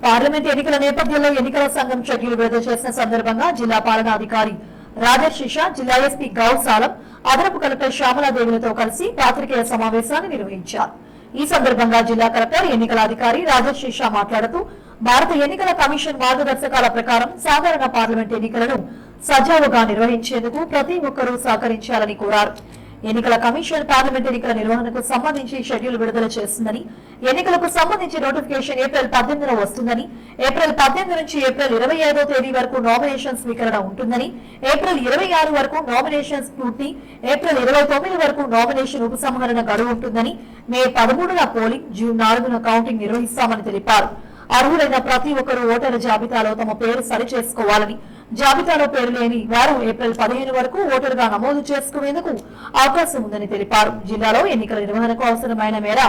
Parliament ఎన్నికల నేపథ్యంలో ఎన్నికల సంఘం షెడ్యూల్ విడుదల చేసిన సందర్భంగా జిల్లా పాలనాధికారి రాజశేష, జిల్లా ఎస్పీ గౌడ్ సాలం, అదనపు కలెక్టర్ శ్యామలాదేవులతో కలిసి పాత్రికేయ సమావేశాన్ని నిర్వహించారు. ఈ సందర్భంగా జిల్లా కలెక్టర్ ఎన్నికల అధికారి రాజశేష మాట్లాడుతూ భారత ఎన్నికల కమిషన్ మార్గదర్శకాల ప్రకారం సాధారణ పార్లమెంట్ ఎన్నికలను సజావుగా నిర్వహించేందుకు ప్రతి ఒక్కరూ సహకరించాలని కోరారు. ఎన్నికల కమిషన్ పార్లమెంట్ ఎన్నికల నిర్వహణకు సంబంధించి షెడ్యూల్ విడుదల చేస్తుందని, ఎన్నికలకు సంబంధించి నోటిఫికేషన్ ఏప్రిల్ 18న వస్తుందని, ఏప్రిల్ 18 నుంచి ఏప్రిల్ 25వ తేదీ వరకు నామినేషన్ స్వీకరణ ఉంటుందని, ఏప్రిల్ 26 వరకు నామినేషన్స్ పూర్తి, ఏప్రిల్ 29 వరకు నామినేషన్ ఉపసంహరణ గడువు ఉంటుందని, మే 13న పోలింగ్, జూన్ 4న కౌంటింగ్ నిర్వహిస్తామని తెలిపారు. అర్హులైన ప్రతి ఒక్కరూ ఓటర్ల జాబితాలో తమ పేరు సరిచేసుకోవాలని, జాబితాలో పేరు లేని వారు ఏప్రిల్ 15 వరకు ఓటరుగా నమోదు చేసుకునేందుకు అవకాశం ఉందని తెలిపారు. జిల్లాలో ఎన్నికల నిర్వహణకు అవసరమైన మేర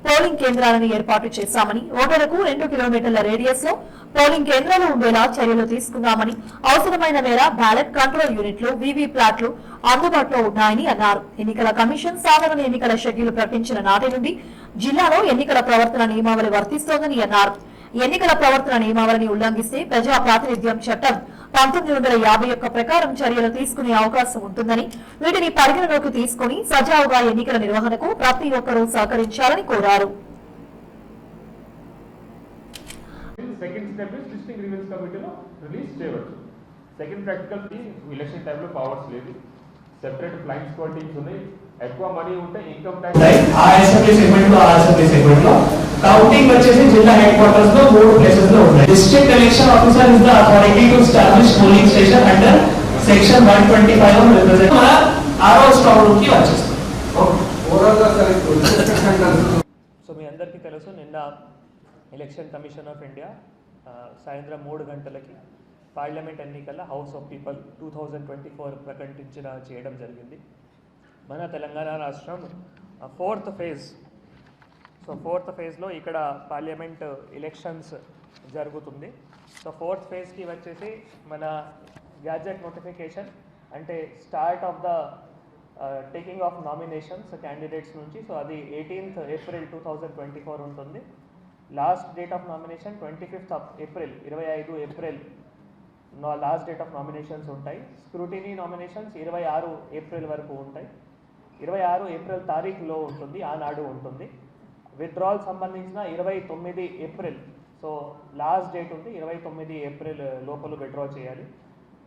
పోలింగ్ కేంద్రాలను ఏర్పాటు చేశామని, ఓటరుకు 2 కిలోమీటర్ల రేడియస్ లో పోలింగ్ కేంద్రాలు ఉండేలా చర్యలు తీసుకున్నామని, అవసరమైన మేర బ్యాలెట్ కంట్రోల్ యూనిట్లు, వీవీ ప్లాట్లు అందుబాటులో ఉన్నాయని అన్నారు. ఎన్నికల కమిషన్ సాధారణ ఎన్నికల షెడ్యూల్ ప్రకటించిన నాటి నుండి జిల్లాలో ఎన్నికల ప్రవర్తన నియమావళి వర్తిస్తోందని అన్నారు. ఎన్నికల ప్రవర్తన నియమావళిని ఉల్లంఘిస్తే ప్రజా ప్రాతినిధ్యం చట్టం 1951 ప్రకారం చర్యలు తీసుకునే అవకాశం ఉంటుందని, వీటిని పరిగణలోకి తీసుకుని సజావుగా ఎన్నికల నిర్వహణకు ప్రతి ఒక్కరూ సహకరించాలని కోరారు. Second step is district grievance కమిటీలో రిలీజ్ చేయవచ్చు. సెకండ్ ప్రాక్టికల్ ఎలక్షన్ టైంలో పవర్స్ లేదు, సెపరేట్ ఫ్లైయింగ్ స్క్వాడ్ టీమ్స్ ఉన్నాయి, ఎక్కువ మనీ ఉంటే ఇన్కమ్ ట్యాక్స్ ఆ అసెంబ్లీ సెగ్మెంట్ లో కౌంటింగ్ వచ్చేసి జిల్లా హెడ్ క్వార్టర్స్ లో 3 ప్లేసెస్ లో ఉన్నాయి. District election officer is the authority to establish polling station under section 125 of represent మన ఆరో స్ట్రాంగ్ కి వచ్చేస్తాం. సో మీ అందరికీ తెలుసు, నిన్న ఎలక్షన్ కమిషన్ ఆఫ్ ఇండియా సాయంత్రం 3 గంటలకి పార్లమెంట్ ఎన్నికల హౌస్ ఆఫ్ పీపుల్ 2024 చేయడం జరిగింది. మన తెలంగాణ రాష్ట్రం 4th ఫేజ్. సో 4th ఫేజ్లో ఇక్కడ పార్లమెంట్ ఎలక్షన్స్ జరుగుతుంది. సో 4th ఫేజ్కి వచ్చేసి మన గ్యాజెట్ నోటిఫికేషన్ అంటే start of the taking of nominations candidates నుంచి. సో అది 18th ఏప్రిల్ 2024 ఉంటుంది. Last date of nomination 25th April 25 April last date of nominations ఉంటాయి. స్క్రూటినీ నామినేషన్స్ 26 ఏప్రిల్ వరకు ఉంటాయి. 26 ఏప్రిల్ తారీఖులో ఉంటుంది, ఆనాడు ఉంటుంది. విత్డ్రాల్ సంబంధించిన 29 ఏప్రిల్, సో లాస్ట్ డేట్ ఉంది, 29 ఏప్రిల్ లోపల విత్డ్రా చేయాలి.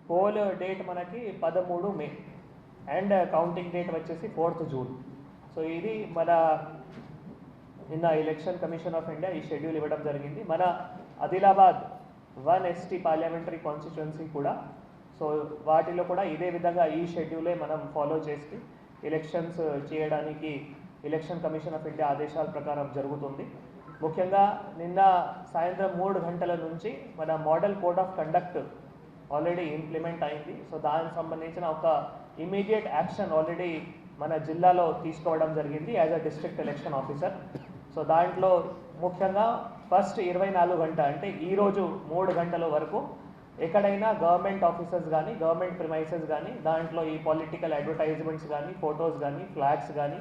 పోల్ డేట్ మనకి 13 మే అండ్ కౌంటింగ్ డేట్ వచ్చేసి 4th జూన్. సో ఇది మన నిన్న ఎలక్షన్ కమిషన్ ఆఫ్ ఇండియా ఈ షెడ్యూల్ ఇవ్వడం జరిగింది. మన ఆదిలాబాద్ 1 ST పార్లమెంటరీ కాన్స్టిట్యుయెన్సీ కూడా, సో వాటిలో కూడా ఇదే విధంగా ఈ షెడ్యూలే మనం ఫాలో చేసి ఎలక్షన్స్ చేయడానికి ఎలక్షన్ కమిషన్ ఆఫ్ ఇండియా ఆదేశాల ప్రకారం జరుగుతుంది. ముఖ్యంగా నిన్న సాయంత్రం 3 గంటల నుంచి మన model code of conduct already implement అయింది. సో దానికి సంబంధించిన ఒక ఇమీడియట్ యాక్షన్ ఆల్రెడీ మన జిల్లాలో తీసుకోవడం జరిగింది as a district election officer. So దాంట్లో ముఖ్యంగా ఫస్ట్ 24 గంటలు అంటే ఈరోజు 3 గంటల వరకు ఎక్కడైనా గవర్నమెంట్ ఆఫీసర్స్ కానీ గవర్నమెంట్ ప్రిమైసెస్ కానీ దాంట్లో ఈ పొలిటికల్ అడ్వర్టైజ్మెంట్స్ కానీ ఫొటోస్ కానీ ఫ్లాగ్స్ కానీ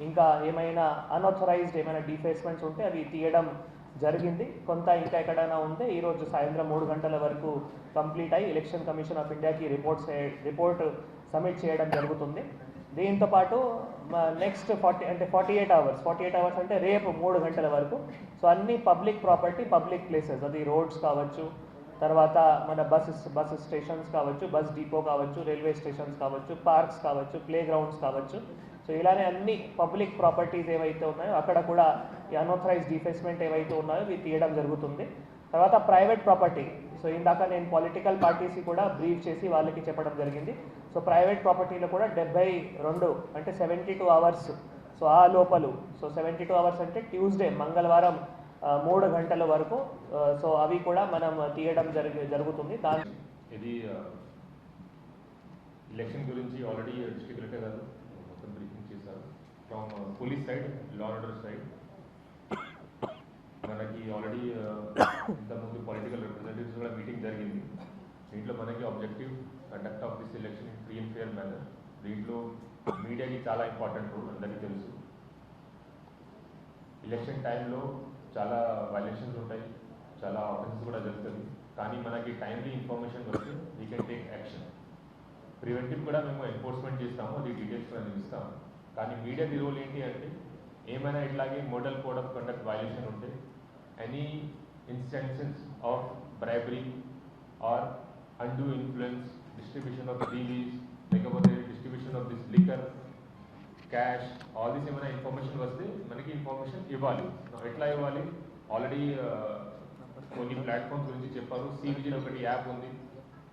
ఇంకా ఏమైనా అన్ఆథరైజ్డ్ ఏమైనా డిఫేస్మెంట్స్ ఉంటే అవి తీయడం జరిగింది. కొంత ఇంకా ఎక్కడైనా ఉంటే ఈరోజు సాయంత్రం 3 గంటల వరకు కంప్లీట్ అయ్యి ఎలక్షన్ కమిషన్ ఆఫ్ ఇండియాకి రిపోర్ట్ సబ్మిట్ చేయడం జరుగుతుంది. దీంతో పాటు నెక్స్ట్ 48 అవర్స్ అంటే రేపు 3 గంటల వరకు సో అన్ని పబ్లిక్ ప్రాపర్టీ, పబ్లిక్ ప్లేసెస్, అది రోడ్స్ కావచ్చు, తర్వాత మన బస్ స్టేషన్స్ కావచ్చు, బస్ డిపో కావచ్చు, రైల్వే స్టేషన్స్ కావచ్చు, పార్క్స్ కావచ్చు, ప్లే గ్రౌండ్స్ కావచ్చు. సో ఇలానే అన్ని పబ్లిక్ ప్రాపర్టీస్ ఏవైతే ఉన్నాయో అక్కడ కూడా ఈ అన్ఆథరైజ్డ్ డిఫేస్మెంట్ ఏవైతే ఉన్నాయో ఇవి తీయడం జరుగుతుంది. తర్వాత ప్రైవేట్ ప్రాపర్టీ, సో ఇందాక నేను పొలిటికల్ పార్టీస్కి కూడా బ్రీఫ్ చేసి వాళ్ళకి చెప్పడం జరిగింది. సో ప్రైవేట్ ప్రాపర్టీలో కూడా 72 అంటే 72 అవర్స్, సో ఆ లోపలు, సో 72 అవర్స్ అంటే ట్యూస్డే మంగళవారం 3 గంటల వరకు సో అవి కూడా మనం తీయడం జరుగుతుంది. దాని ఇది ఎలక్షన్ గురించి ఆల్రెడీ డిస్ట్రిక్ట్ కలెక్టర్ గారు మొత్తం బ్రీఫింగ్ చేశారు. From police side, law and order side మనకి ఆల్రెడీ ఇంతకుముందు పొలిటికల్ రిప్రజెంటేటివ్స్ కూడా మీటింగ్ జరిగింది. దీంట్లో మనకి objective conduct of this election in free and fair manner. దీంట్లో మీడియాకి చాలా ఇంపార్టెంట్ రోల్ అందరికీ తెలుసు. ఎలక్షన్ టైంలో చాలా వైలేషన్స్ ఉంటాయి, చాలా ఆఫెన్సెస్ కూడా జరుగుతుంది. కానీ మనకి టైమ్లీ ఇన్ఫర్మేషన్ వస్తే we can take action. Preventive కూడా మేము ఎన్ఫోర్స్మెంట్ చేస్తాము, అది డీటెయిల్స్ కూడా నేను ఇస్తాము. కానీ మీడియా రోల్ ఏంటి అంటే ఏమైనా ఇట్లాగే model code of conduct violation ఉంటే any instances of bribery or undue influence, distribution of TVs, లేకపోతే distribution of this liquor, cash, all this ఏమైనా ఇన్ఫర్మేషన్ వస్తే మనకి ఇన్ఫర్మేషన్ ఇవ్వాలి. ఎట్లా ఇవ్వాలి? ఆల్రెడీ కొన్ని ప్లాట్ఫామ్స్ గురించి చెప్పారు. సివిజిల్ ఒకటి యాప్ ఉంది,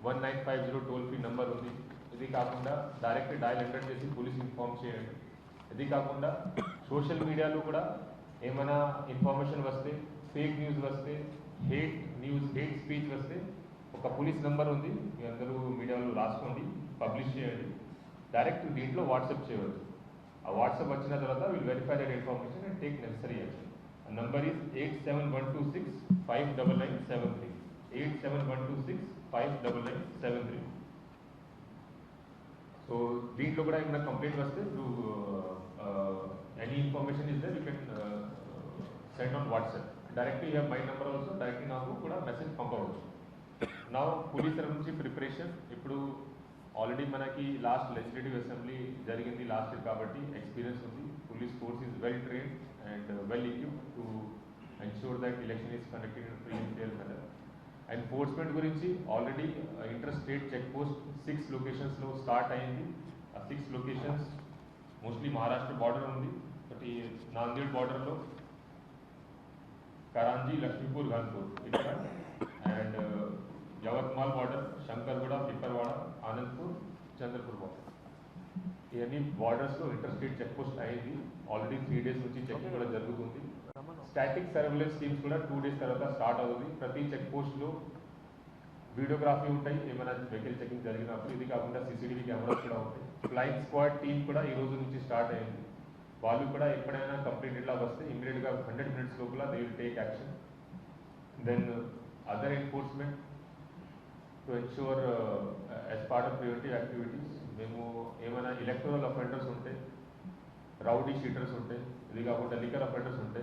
1950 టోల్ ఫ్రీ నెంబర్ ఉంది. ఇది కాకుండా డైరెక్ట్ డయల్ 100 చేసి పోలీస్ ఇన్ఫార్మ్ చేయండి. ఇది కాకుండా సోషల్ మీడియాలో కూడా ఏమైనా ఇన్ఫర్మేషన్ వస్తే, ఫేక్ న్యూస్ వస్తే, హేట్ న్యూస్, హేట్ స్పీచ్ వస్తే ఒక పోలీస్ నెంబర్ ఉంది, మీ అందరూ మీడియాలో రాసుకోండి, పబ్లిష్ చేయండి. డైరెక్ట్ దీంట్లో వాట్సాప్ చేయవచ్చు. ఆ వాట్సాప్ వచ్చిన తర్వాత will verify that information and take necessary action. ఆ నంబర్ ఈజ్ 8712659973. 8712659973. సో దీంట్లో కూడా ఏమైనా కంప్లైంట్ వస్తే any information is there, you can send on WhatsApp. Directly you have my number also, directly నాకు కూడా మెసేజ్ పంపవచ్చు. నా పోలీస్ తరఫు నుంచి ప్రిపరేషన్ ఇప్పుడు ఆల్రెడీ మనకి లాస్ట్ లెజిస్లేటివ్ అసెంబ్లీ జరిగింది లాస్ట్ ఇయర్ కాబట్టి ఎక్స్పీరియన్స్ ఉంది. Police force is well trained and well equipped to ensure that election is conducted in free and fair manner. Enforcement గురించి already inter state check post 6 లొకేషన్స్లో start అయింది. ఆ 6 locations mostly Maharashtra border ఉంది, ఒకటి నాందేడ్ బార్డర్లో, కరాంజీ, లక్ష్మీపూర్, ఘన్పూర్ ఇక్కడ, and Yavatmal border, Shankarguda, Pipparwada, Anandpur, Chandrapur border. ఇవన్నీ బార్డర్స్లో ఇంటర్ స్టేట్ చెక్ పోస్ట్ అయింది. ఆల్రెడీ 3 days నుంచి చెకింగ్ కూడా జరుగుతుంది. స్టాటిక్ సర్వేలెన్స్ టీమ్స్ కూడా 2 days తర్వాత స్టార్ట్ అవుతుంది. ప్రతి చెక్ పోస్ట్లో వీడియోగ్రఫీ ఉంటాయి ఏమైనా వెహికల్ చెకింగ్ జరిగినప్పుడు. ఇది కాకుండా CCTV కెమెరాస్ కూడా ఉంటాయి. ఫ్లయింగ్ స్క్వాడ్ టీమ్ కూడా ఈ రోజు నుంచి స్టార్ట్ అయింది. వాళ్ళు కూడా ఎప్పుడైనా కంప్లైంట్ ఇట్లా వస్తే ఇమీడియట్గా 100 minutes లోపల they will take action. Then other enforcement to ensure as part of preventive activities మేము ఏమైనా ఎలక్టోరల్ అఫెండర్స్ ఉంటే, రౌడీ షీటర్స్ ఉంటే, ఇది కాకుండా లిక్కర్ అఫెండర్స్ ఉంటే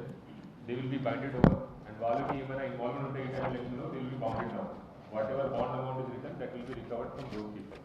they will be binded over. And వాళ్ళకి ఏమైనా ఇన్వాల్వ్మెంట్ ఉంటే ఈ ఎలక్షన్లో they will be bounded out. Whatever bond amount is return that will be recovered from those people.